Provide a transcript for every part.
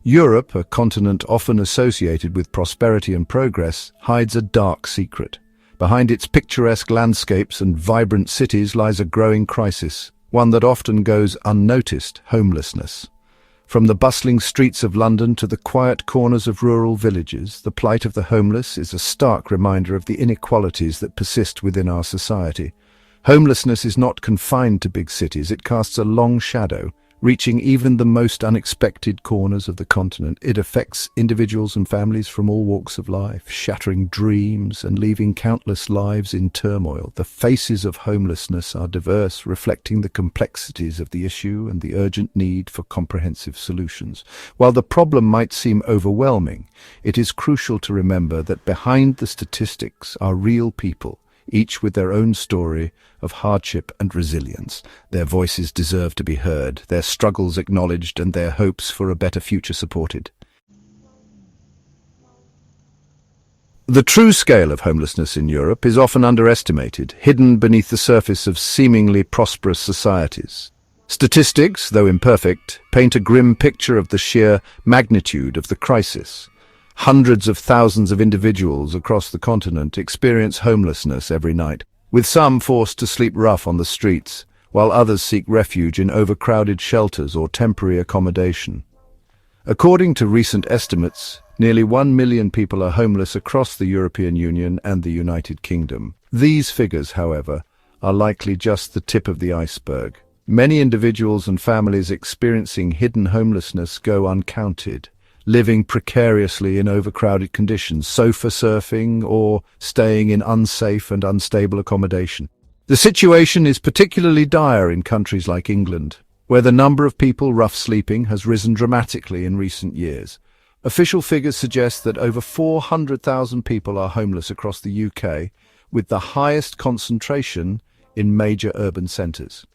Europe, a continent often associated with prosperity and progress, hides a dark secret. Behind its picturesque landscapes and vibrant cities lies a growing crisis, one that often goes unnoticed: homelessness. From the bustling streets of London to the quiet corners of rural villages, the plight of the homeless is a stark reminder of the inequalities that persist within our society. Homelessness is not confined to big cities. It casts a long shadow, reaching even the most unexpected corners of the continent. It affects individuals and families from all walks of life, shattering dreams and leaving countless lives in turmoil. The faces of homelessness are diverse, reflecting the complexities of the issue and the urgent need for comprehensive solutions. While the problem might seem overwhelming, it is crucial to remember that behind the statistics are real people, each with their own story of hardship and resilience. Their voices deserve to be heard, their struggles acknowledged, and their hopes for a better future supported. The true scale of homelessness in Europe is often underestimated, hidden beneath the surface of seemingly prosperous societies. Statistics, though imperfect, paint a grim picture of the sheer magnitude of the crisis. Hundreds of thousands of individuals across the continent experience homelessness every night, with some forced to sleep rough on the streets, while others seek refuge in overcrowded shelters or temporary accommodation. According to recent estimates, nearly 1 million people are homeless across the European Union and the United Kingdom. These figures, however, are likely just the tip of the iceberg. Many individuals and families experiencing hidden homelessness go uncounted, living precariously in overcrowded conditions, sofa surfing, or staying in unsafe and unstable accommodation. The situation is particularly dire in countries like England, where the number of people rough sleeping has risen dramatically in recent years. Official figures suggest that over 400,000 people are homeless across the UK, with the highest concentration in major urban centres.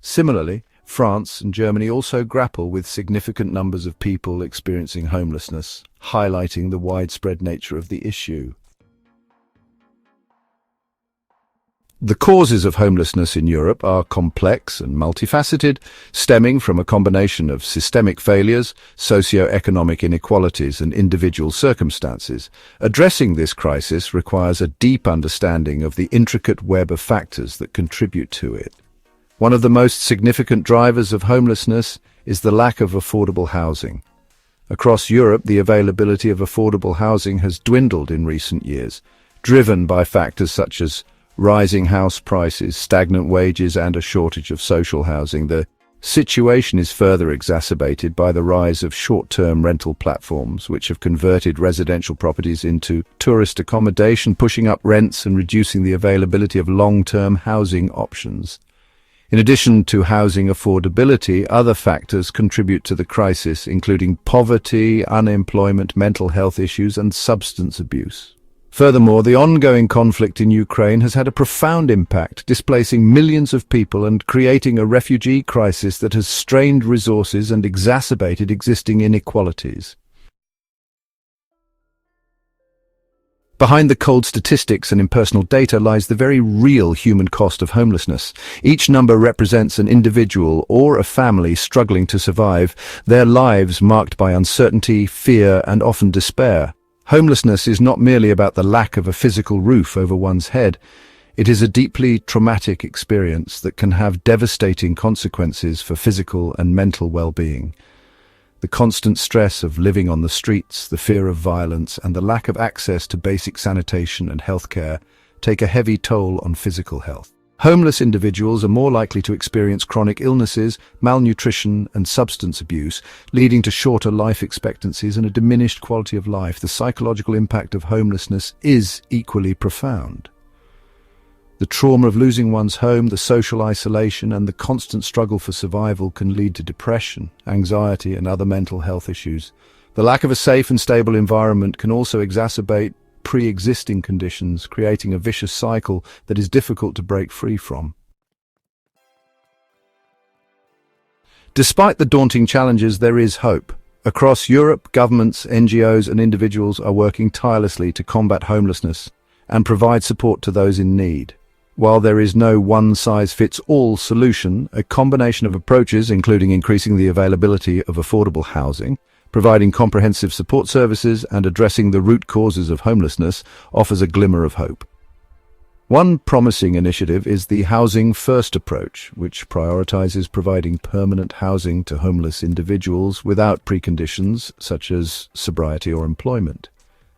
Similarly, France and Germany also grapple with significant numbers of people experiencing homelessness, highlighting the widespread nature of the issue. The causes of homelessness in Europe are complex and multifaceted, stemming from a combination of systemic failures, socio-economic inequalities, and individual circumstances. Addressing this crisis requires a deep understanding of the intricate web of factors that contribute to it. One of the most significant drivers of homelessness is the lack of affordable housing. Across Europe, the availability of affordable housing has dwindled in recent years, driven by factors such as rising house prices, stagnant wages, and a shortage of social housing. The situation is further exacerbated by the rise of short-term rental platforms, which have converted residential properties into tourist accommodation, pushing up rents and reducing the availability of long-term housing options. In addition to housing affordability, other factors contribute to the crisis, including poverty, unemployment, mental health issues, and substance abuse. Furthermore, the ongoing conflict in Ukraine has had a profound impact, displacing millions of people and creating a refugee crisis that has strained resources and exacerbated existing inequalities. Behind the cold statistics and impersonal data lies the very real human cost of homelessness. Each number represents an individual or a family struggling to survive, their lives marked by uncertainty, fear, and often despair. Homelessness is not merely about the lack of a physical roof over one's head. It is a deeply traumatic experience that can have devastating consequences for physical and mental well-being. The constant stress of living on the streets, the fear of violence, and the lack of access to basic sanitation and healthcare take a heavy toll on physical health. Homeless individuals are more likely to experience chronic illnesses, malnutrition, and substance abuse, leading to shorter life expectancies and a diminished quality of life. The psychological impact of homelessness is equally profound. The trauma of losing one's home, the social isolation, and the constant struggle for survival can lead to depression, anxiety, and other mental health issues. The lack of a safe and stable environment can also exacerbate pre-existing conditions, creating a vicious cycle that is difficult to break free from. Despite the daunting challenges, there is hope. Across Europe, governments, NGOs, and individuals are working tirelessly to combat homelessness and provide support to those in need. While there is no one-size-fits-all solution, a combination of approaches, including increasing the availability of affordable housing, Providing comprehensive support services and addressing the root causes of homelessness offers a glimmer of hope. One promising initiative is the Housing First approach, which prioritizes providing permanent housing to homeless individuals without preconditions such as sobriety or employment.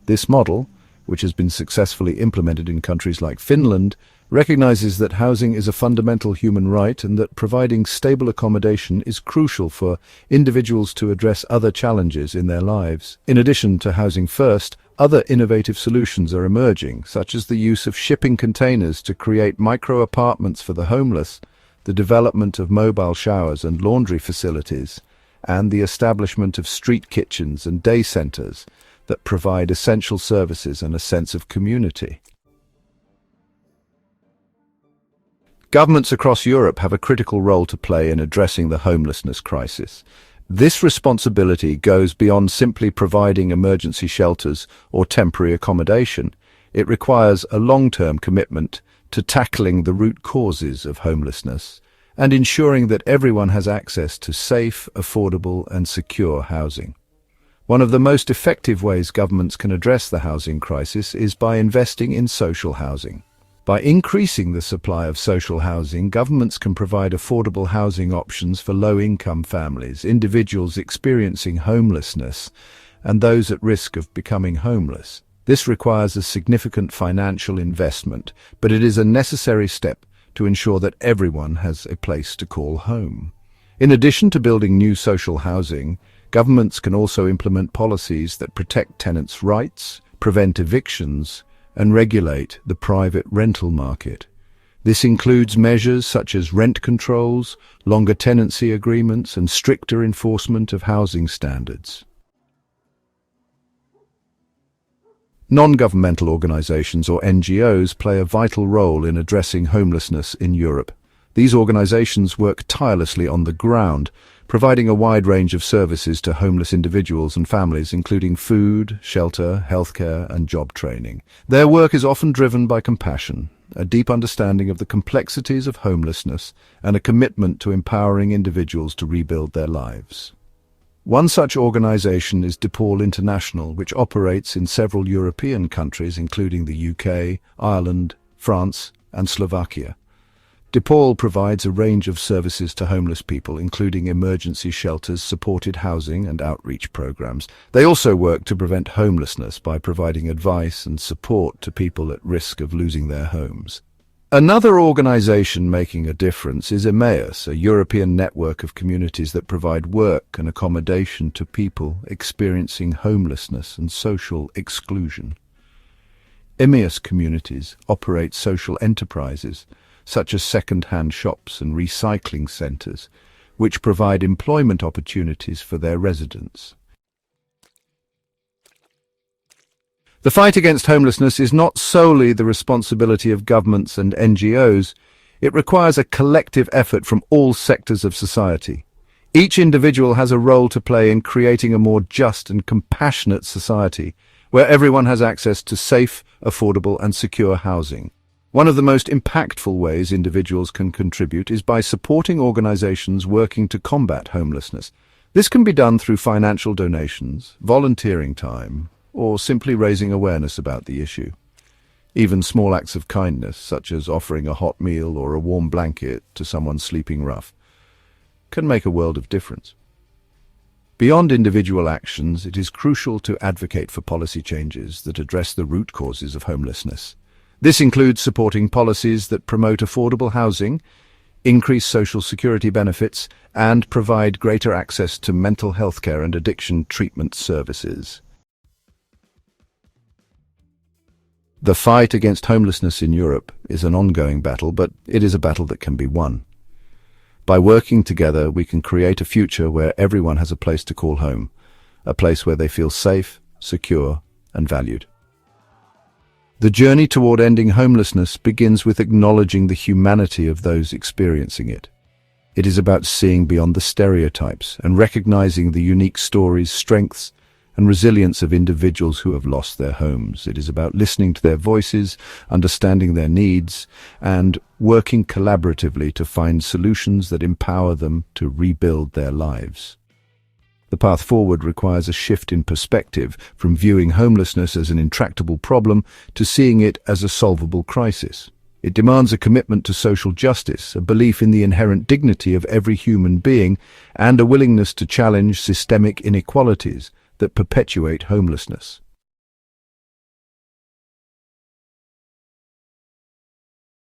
This model, which has been successfully implemented in countries like Finland, recognizes that housing is a fundamental human right and that providing stable accommodation is crucial for individuals to address other challenges in their lives. In addition to Housing First, other innovative solutions are emerging, such as the use of shipping containers to create micro-apartments for the homeless, the development of mobile showers and laundry facilities, and the establishment of street kitchens and day centers that provide essential services and a sense of community. Governments across Europe have a critical role to play in addressing the homelessness crisis. This responsibility goes beyond simply providing emergency shelters or temporary accommodation. It requires a long-term commitment to tackling the root causes of homelessness and ensuring that everyone has access to safe, affordable, and secure housing. One of the most effective ways governments can address the housing crisis is by investing in social housing. By increasing the supply of social housing, governments can provide affordable housing options for low-income families, individuals experiencing homelessness, and those at risk of becoming homeless. This requires a significant financial investment, but it is a necessary step to ensure that everyone has a place to call home. In addition to building new social housing, governments can also implement policies that protect tenants' rights, prevent evictions, and regulate the private rental market. This includes measures such as rent controls, longer tenancy agreements, and stricter enforcement of housing standards. Non-governmental organizations, or NGOs, play a vital role in addressing homelessness in Europe. These organizations work tirelessly on the ground, providing a wide range of services to homeless individuals and families, including food, shelter, healthcare, and job training. Their work is often driven by compassion, a deep understanding of the complexities of homelessness, and a commitment to empowering individuals to rebuild their lives. One such organization is DePaul International, which operates in several European countries, including the UK, Ireland, France, and Slovakia. DePaul provides a range of services to homeless people, including emergency shelters, supported housing, and outreach programs. They also work to prevent homelessness by providing advice and support to people at risk of losing their homes. Another organization making a difference is Emmaus, a European network of communities that provide work and accommodation to people experiencing homelessness and social exclusion. Emmaus communities operate social enterprises, such as second-hand shops and recycling centers, which provide employment opportunities for their residents. The fight against homelessness is not solely the responsibility of governments and NGOs. It requires a collective effort from all sectors of society. Each individual has a role to play in creating a more just and compassionate society, where everyone has access to safe, affordable, and secure housing. One of the most impactful ways individuals can contribute is by supporting organizations working to combat homelessness. This can be done through financial donations, volunteering time, or simply raising awareness about the issue. Even small acts of kindness, such as offering a hot meal or a warm blanket to someone sleeping rough, can make a world of difference. Beyond individual actions, it is crucial to advocate for policy changes that address the root causes of homelessness. This includes supporting policies that promote affordable housing, increase social security benefits, and provide greater access to mental health care and addiction treatment services. The fight against homelessness in Europe is an ongoing battle, but it is a battle that can be won. By working together, we can create a future where everyone has a place to call home, a place where they feel safe, secure, and valued. The journey toward ending homelessness begins with acknowledging the humanity of those experiencing it. It is about seeing beyond the stereotypes and recognizing the unique stories, strengths, and resilience of individuals who have lost their homes. It is about listening to their voices, understanding their needs, and working collaboratively to find solutions that empower them to rebuild their lives. The path forward requires a shift in perspective, from viewing homelessness as an intractable problem to seeing it as a solvable crisis. It demands a commitment to social justice, a belief in the inherent dignity of every human being, and a willingness to challenge systemic inequalities that perpetuate homelessness.